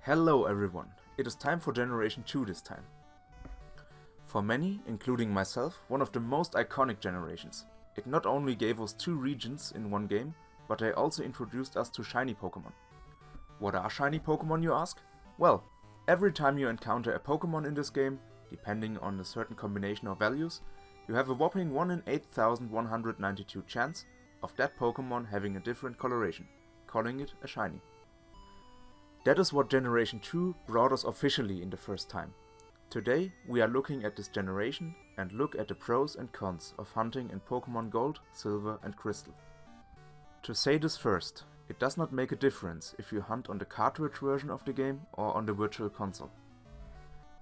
Hello everyone, it is time for Generation 2 this time. For many, including myself, one of the most iconic generations. It not only gave us 2 regions in one game, but they also introduced us to shiny Pokémon. What are shiny Pokémon, you ask? Well, every time you encounter a Pokémon in this game, depending on a certain combination of values, you have a whopping 1 in 8,192 chance of that Pokémon having a different coloration, calling it a shiny. That is what Generation 2 brought us officially in the first time. Today we are looking at this generation and look at the pros and cons of hunting in Pokémon Gold, Silver and Crystal. To say this first, it does not make a difference if you hunt on the cartridge version of the game or on the virtual console.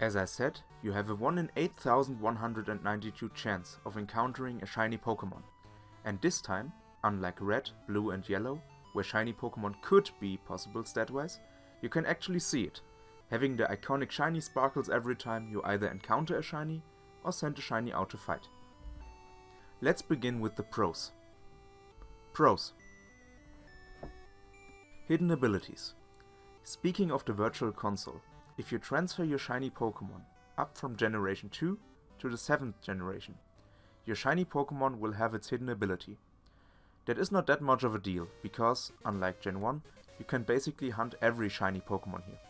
As I said, you have a 1 in 8,192 chance of encountering a shiny Pokémon. And this time, unlike Red, Blue and Yellow, where shiny Pokémon could be possible stat-wise, you can actually see it, having the iconic shiny sparkles every time you either encounter a shiny or send a shiny out to fight. Let's begin with the pros. Pros. Hidden abilities. Speaking of the virtual console, if you transfer your shiny Pokémon up from Generation 2 to the 7th generation, your shiny Pokémon will have its hidden ability. That is not that much of a deal, because, unlike Gen 1, you can basically hunt every shiny Pokémon here.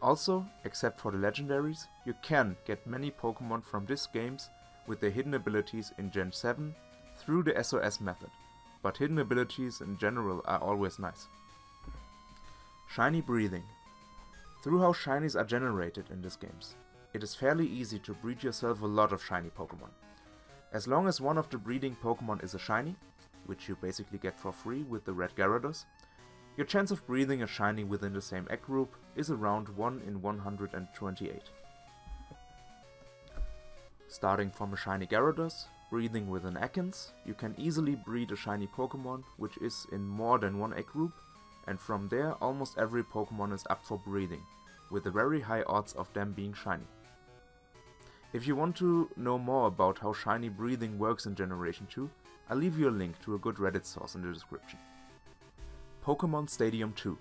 Also, except for the legendaries, you can get many Pokémon from these games with their hidden abilities in Gen 7 through the SOS method, but hidden abilities in general are always nice. Shiny breeding. Through how shinies are generated in these games, it is fairly easy to breed yourself a lot of shiny Pokémon. As long as one of the breeding Pokémon is a shiny, which you basically get for free with the red Gyarados, your chance of breeding a shiny within the same egg group is around 1 in 128. Starting from a shiny Gyarados, breeding with an Ekans, you can easily breed a shiny Pokémon which is in more than one egg group, and from there almost every Pokémon is up for breeding, with a very high odds of them being shiny. If you want to know more about how shiny breeding works in Generation 2, I'll leave you a link to a good Reddit source in the description. Pokémon Stadium 2.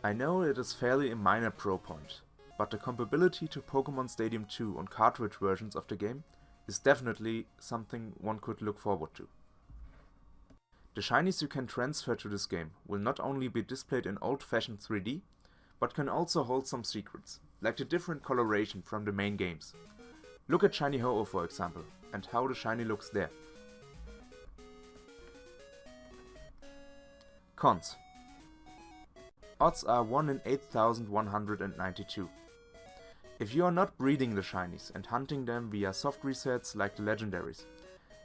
I know it is fairly a minor pro point, but the compatibility to Pokémon Stadium 2 on cartridge versions of the game is definitely something one could look forward to. The shinies you can transfer to this game will not only be displayed in old-fashioned 3D, but can also hold some secrets, like the different coloration from the main games. Look at Shiny Ho-Oh for example, and how the shiny looks there. Cons. Odds are 1 in 8,192. If you are not breeding the shinies and hunting them via soft resets like the legendaries,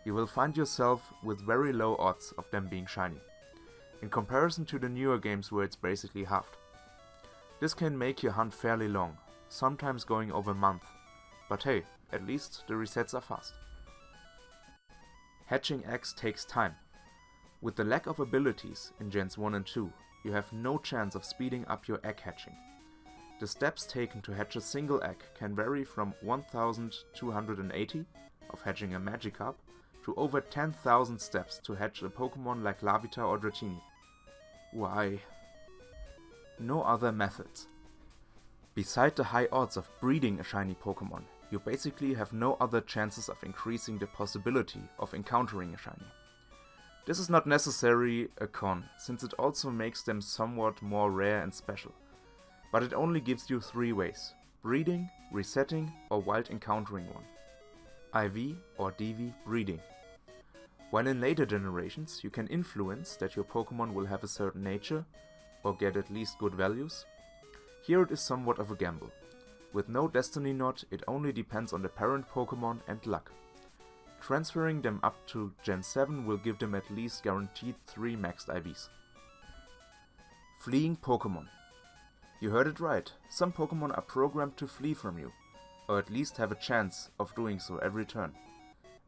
you will find yourself with very low odds of them being shiny, in comparison to the newer games where it's basically halved. This can make your hunt fairly long, sometimes going over a month, but hey, at least the resets are fast. Hatching eggs takes time. With the lack of abilities in Gens 1 and 2, you have no chance of speeding up your egg hatching. The steps taken to hatch a single egg can vary from 1,280 of hatching a Magikarp to over 10,000 steps to hatch a Pokémon like Larvitar or Dratini. Why? No other methods. Beside the high odds of breeding a shiny Pokémon, you basically have no other chances of increasing the possibility of encountering a shiny. This is not necessarily a con, since it also makes them somewhat more rare and special. But it only gives you 3 ways: breeding, resetting or wild encountering one. IV or DV breeding. While in later generations you can influence that your Pokémon will have a certain nature, or get at least good values, here it is somewhat of a gamble. With no destiny nod, it only depends on the parent Pokémon and luck. Transferring them up to Gen 7 will give them at least guaranteed 3 maxed IVs. Fleeing Pokémon. You heard it right, some Pokémon are programmed to flee from you, or at least have a chance of doing so every turn.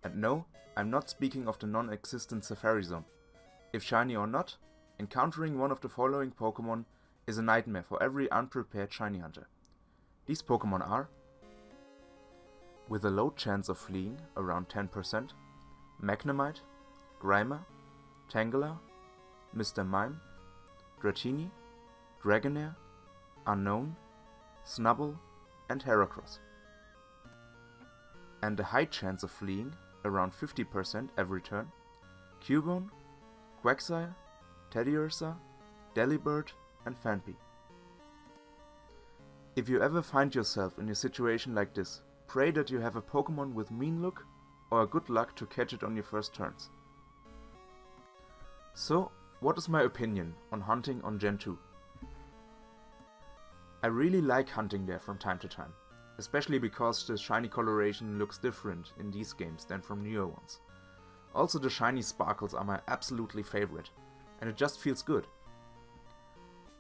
And no, I'm not speaking of the non-existent Safari Zone. If shiny or not, encountering one of the following Pokémon is a nightmare for every unprepared shiny hunter. These Pokémon are, with a low chance of fleeing, around 10%, Magnemite, Grimer, Tangela, Mr. Mime, Dratini, Dragonair, Unknown, Snubbull, and Heracross. And a high chance of fleeing, around 50% every turn, Cubone, Quagsire, Teddiursa, Delibird, and Phanpy. If you ever find yourself in a situation like this, pray that you have a Pokémon with mean look or good luck to catch it on your first turns. So, what is my opinion on hunting on Gen 2? I really like hunting there from time to time, especially because the shiny coloration looks different in these games than from newer ones. Also, the shiny sparkles are my absolutely favorite, and it just feels good.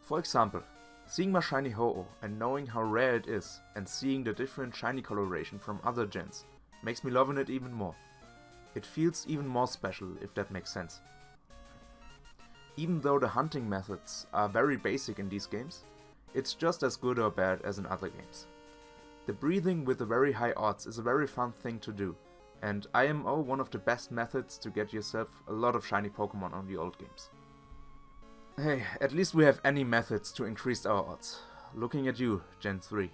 For example, seeing my shiny Ho-Oh and knowing how rare it is and seeing the different shiny coloration from other gens makes me loving it even more. It feels even more special, if that makes sense. Even though the hunting methods are very basic in these games, it's just as good or bad as in other games. The breathing with the very high odds is a very fun thing to do, and IMO one of the best methods to get yourself a lot of shiny Pokémon on the old games. Hey, at least we have any methods to increase our odds. Looking at you, Gen 3.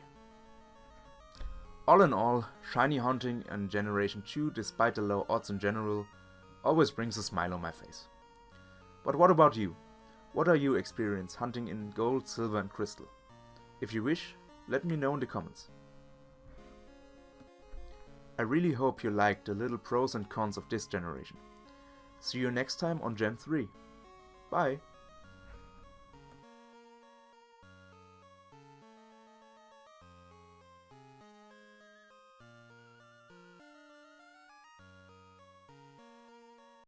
All in all, shiny hunting in Generation 2, despite the low odds in general, always brings a smile on my face. But what about you? What are your experience hunting in Gold, Silver and Crystal? If you wish, let me know in the comments. I really hope you liked the little pros and cons of this generation. See you next time on Gen 3. Bye!